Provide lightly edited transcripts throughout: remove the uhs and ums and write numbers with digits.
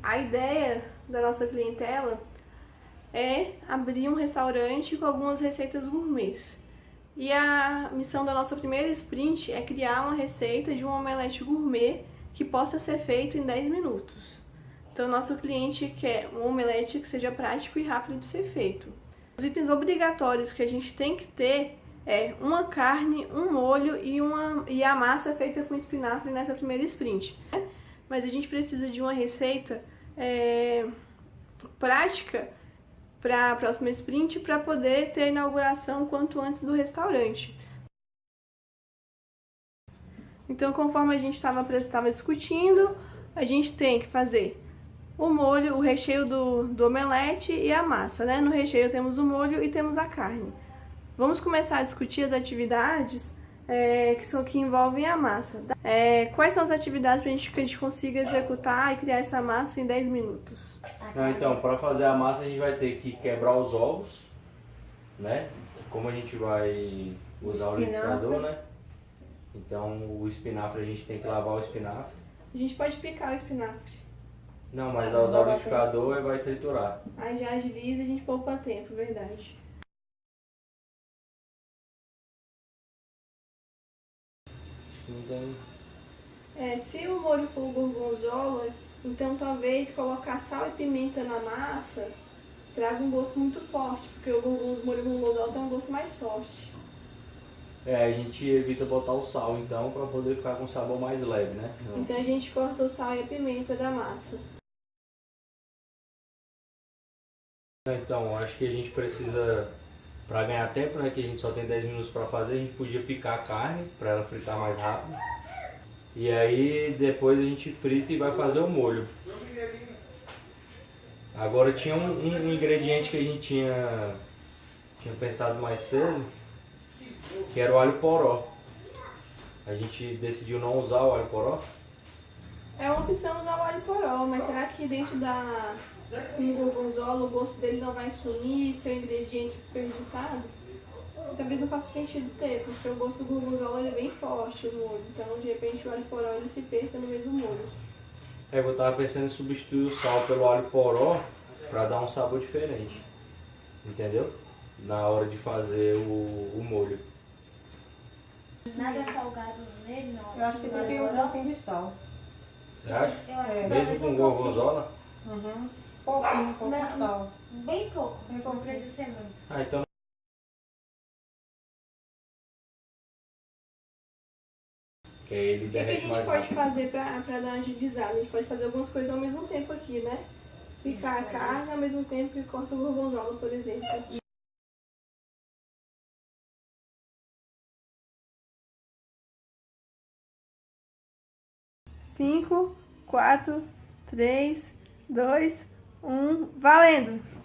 a ideia da nossa clientela é abrir um restaurante com algumas receitas gourmets. E a missão da nossa primeira sprint é criar uma receita de um omelete gourmet que possa ser feito em 10 minutos. Então, nosso cliente quer um omelete que seja prático e rápido de ser feito. Os itens obrigatórios que a gente tem que ter é uma carne, um molho e a massa feita com espinafre nessa primeira sprint. Mas a gente precisa de uma receita prática para a próxima sprint para poder ter a inauguração quanto antes do restaurante. Então, conforme a gente estava discutindo, a gente tem que fazer o molho, o recheio do omelete e a massa, né? No recheio temos o molho e temos a carne. Vamos começar a discutir as atividades que envolvem a massa. Quais são as atividades para que a gente consiga executar e criar essa massa em 10 minutos? Então, para fazer a massa a gente vai ter que quebrar os ovos, né? Como a gente vai usar o liquidificador, né? Então o espinafre a gente tem que lavar o espinafre. A gente pode picar o espinafre. Não, mas ao usar o liquidificador vai triturar. Aí já agiliza e a gente poupa tempo, verdade. Acho que não tem. Se o molho for gorgonzola, então talvez colocar sal e pimenta na massa traga um gosto muito forte, porque o molho gorgonzola tem um gosto mais forte. A gente evita botar o sal então para poder ficar com um sabor mais leve, né? Então a gente corta o sal e a pimenta da massa. Então, acho que a gente precisa, para ganhar tempo, né, que a gente só tem 10 minutos para fazer, a gente podia picar a carne para ela fritar mais rápido. E aí depois a gente frita e vai fazer o molho. Agora tinha um ingrediente que a gente tinha pensado mais cedo, que era o alho poró. A gente decidiu não usar o alho poró. É uma opção usar o alho poró, mas será que dentro com gorgonzola o gosto dele não vai sumir, ser um ingrediente desperdiçado? Talvez não faça sentido ter, porque o gosto do gorgonzola é bem forte no molho. Então, de repente, o alho poró ele se perca no meio do molho. Eu estava pensando em substituir o sal pelo alho poró para dar um sabor diferente. Entendeu? Na hora de fazer o molho. Nada salgado nele, não. Eu acho que tem que ir um pouquinho de sal. Você acha? Eu acho Mesmo com gorgonzola? Pouquinho de sal. Bem pouco, não precisa ser muito. Então. Que aí ele O que a derrete gente mais pode rápido. fazer para dar uma agilizada? A gente pode fazer algumas coisas ao mesmo tempo aqui, né? Picar a carne ao mesmo tempo que corta o gorgonzola, por exemplo. 5, 4, 3, 2, 1, valendo!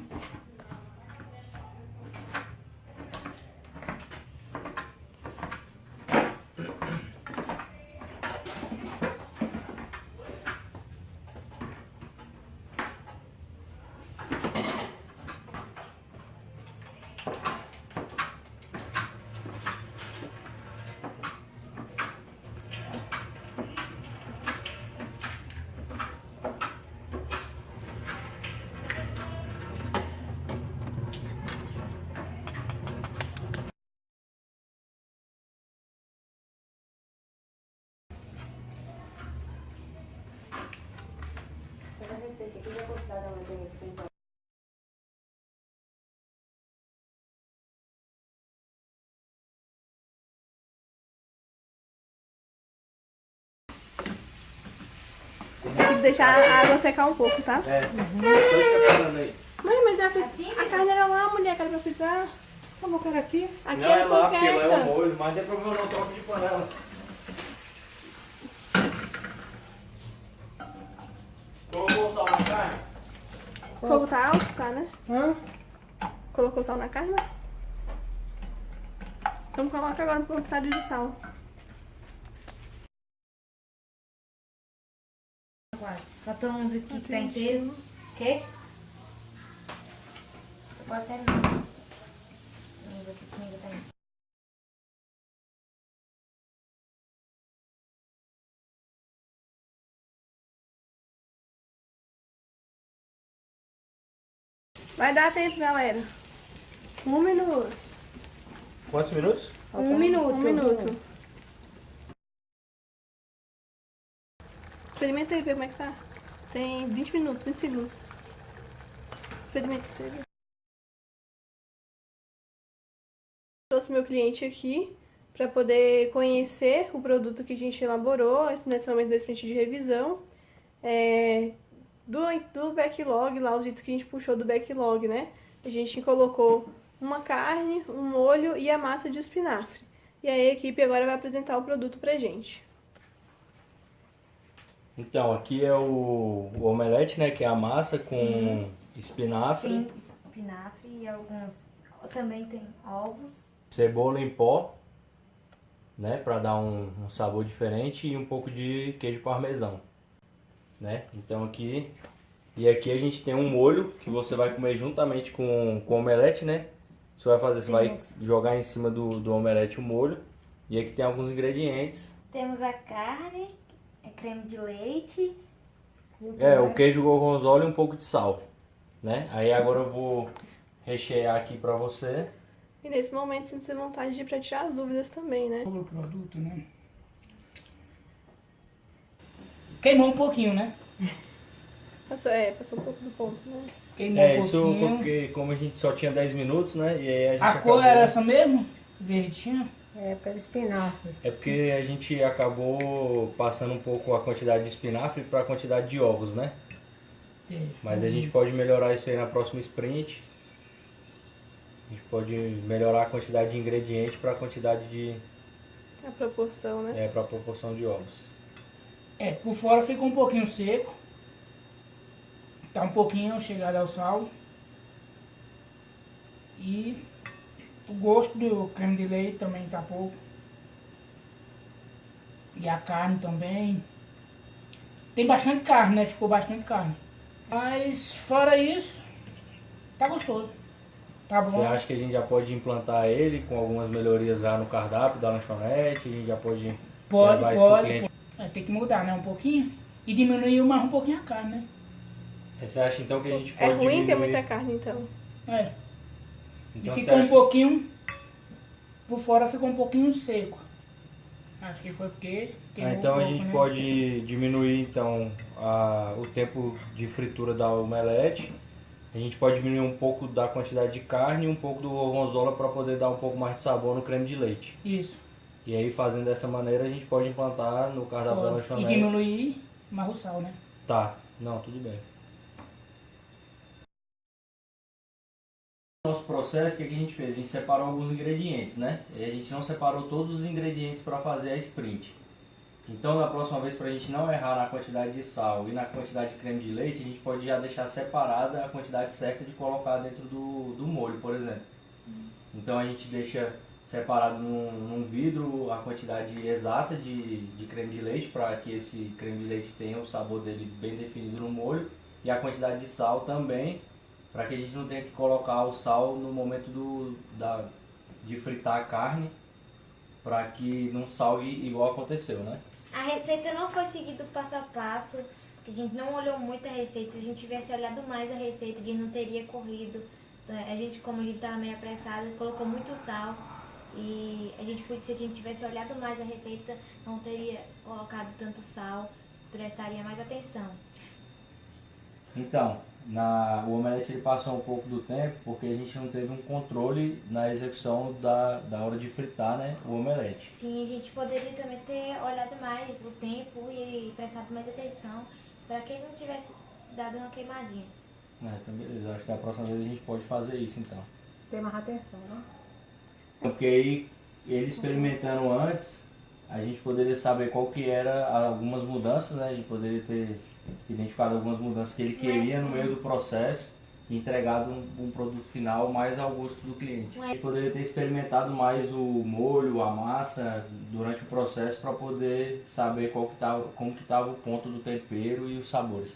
Tem que deixar a água secar um pouco, tá? Tô separando aí. Mãe, mas a carne era lá, mulher, que era pra fritar. Vamos colocar aqui? Aqui Não, era é lá, porque lá é o coqueta. molho, mas não tem problema não, troca de panela. Colocou o sal na carne? O fogo tá alto, tá, né? Colocou sal na carne? Então coloca agora um ponto de sal. Faltou uns aqui que tá inteiro. Quê? Você pode terminar. Uns aqui que ainda tá inteiro. Vai dar tempo, galera. 1 minuto. Quantos minutos? 1 minuto. 1 minuto. Experimenta aí, ver como é que tá. Tem 20 minutos, 20 segundos. Experimenta aí. Trouxe meu cliente aqui para poder conhecer o produto que a gente elaborou nesse momento da sprint de revisão. Do backlog, lá os itens que a gente puxou do backlog, né? A gente colocou uma carne, um molho e a massa de espinafre. E aí a equipe agora vai apresentar o produto pra gente. Então, aqui é o omelete, né? Que é a massa com espinafre, Tem espinafre e alguns... Também tem ovos. cebola em pó, né? Pra dar um sabor diferente e um pouco de queijo parmesão, né? Então aqui... E aqui a gente tem um molho que você vai comer juntamente com o omelete, né? Você vai fazer, você vai jogar em cima do omelete o molho. E aqui tem alguns ingredientes. Temos a carne, creme de leite. O queijo gorgonzola e um pouco de sal, né? Aí agora eu vou rechear aqui pra você. E nesse momento sinta vontade de ir pra tirar as dúvidas também, né? Sobre o produto, né? Queimou um pouquinho, né? Passou um pouco do ponto, né? Queimou um Isso pouquinho. foi porque como a gente só tinha 10 minutos, né? E aí a gente A acabou... cor era essa mesmo? Verdinha? É época de espinafre. É porque a gente acabou passando um pouco a quantidade de espinafre para a quantidade de ovos, né? É. Mas a gente pode melhorar isso aí na próxima sprint. A gente pode melhorar a quantidade de ingrediente para a quantidade de... A proporção, né? para a proporção de ovos. Por fora ficou um pouquinho seco. Tá um pouquinho chegado ao sal. E o gosto do creme de leite também tá pouco. E a carne também. Tem bastante carne, né? Ficou bastante carne. Mas fora isso, tá gostoso. Tá bom. Você acha que a gente já pode implantar ele com algumas melhorias lá no cardápio da lanchonete? A gente já pode Pode, levar isso pro pode. cliente? Tem que mudar, né? Um pouquinho. E diminuir mais um pouquinho a carne, né? Você acha então que a gente pode É ruim ter diminuir... muita carne, então. Então, E você ficou um acha- pouquinho... Por fora ficou um pouquinho seco. Acho que foi porque... queimou Então um a pouco, gente né? pode diminuir então o tempo de fritura da omelete. A gente pode diminuir um pouco da quantidade de carne e um pouco do gorgonzola para poder dar um pouco mais de sabor no creme de leite. Isso. E aí fazendo dessa maneira a gente pode implantar no cardápio da E lanchonete. diminuir mais o sal, né? Tá, não, tudo bem. Nosso processo, o que a gente fez? A gente separou alguns ingredientes, né? E a gente não separou todos os ingredientes para fazer a sprint. Então, da próxima vez, para a gente não errar na quantidade de sal e na quantidade de creme de leite, a gente pode já deixar separada a quantidade certa de colocar dentro do molho, por exemplo. Então, a gente deixa separado num vidro a quantidade exata de creme de leite, para que esse creme de leite tenha o sabor dele bem definido no molho, e a quantidade de sal também, para que a gente não tenha que colocar o sal no momento de fritar a carne, para que não salgue igual aconteceu, né? A receita não foi seguida passo a passo, porque a gente não olhou muito a receita. Se a gente tivesse olhado mais a receita, a gente não teria corrido. A gente, como a gente estava meio apressado, colocou muito sal. E a gente, se a gente tivesse olhado mais a receita, não teria colocado tanto sal, prestaria mais atenção. Então, o omelete ele passou um pouco do tempo porque a gente não teve um controle na execução da hora de fritar, né, o omelete. Sim, a gente poderia também ter olhado mais o tempo e prestado mais atenção para que não tivesse dado uma queimadinha. Então beleza, acho que da próxima vez a gente pode fazer isso então. Tem mais atenção, né? Porque aí, ele experimentando antes, a gente poderia saber qual que era algumas mudanças, né, a gente poderia ter identificado algumas mudanças que ele queria no meio do processo e entregado um produto final mais ao gosto do cliente. Ele poderia ter experimentado mais o molho, a massa durante o processo para poder saber como que estava o ponto do tempero e os sabores.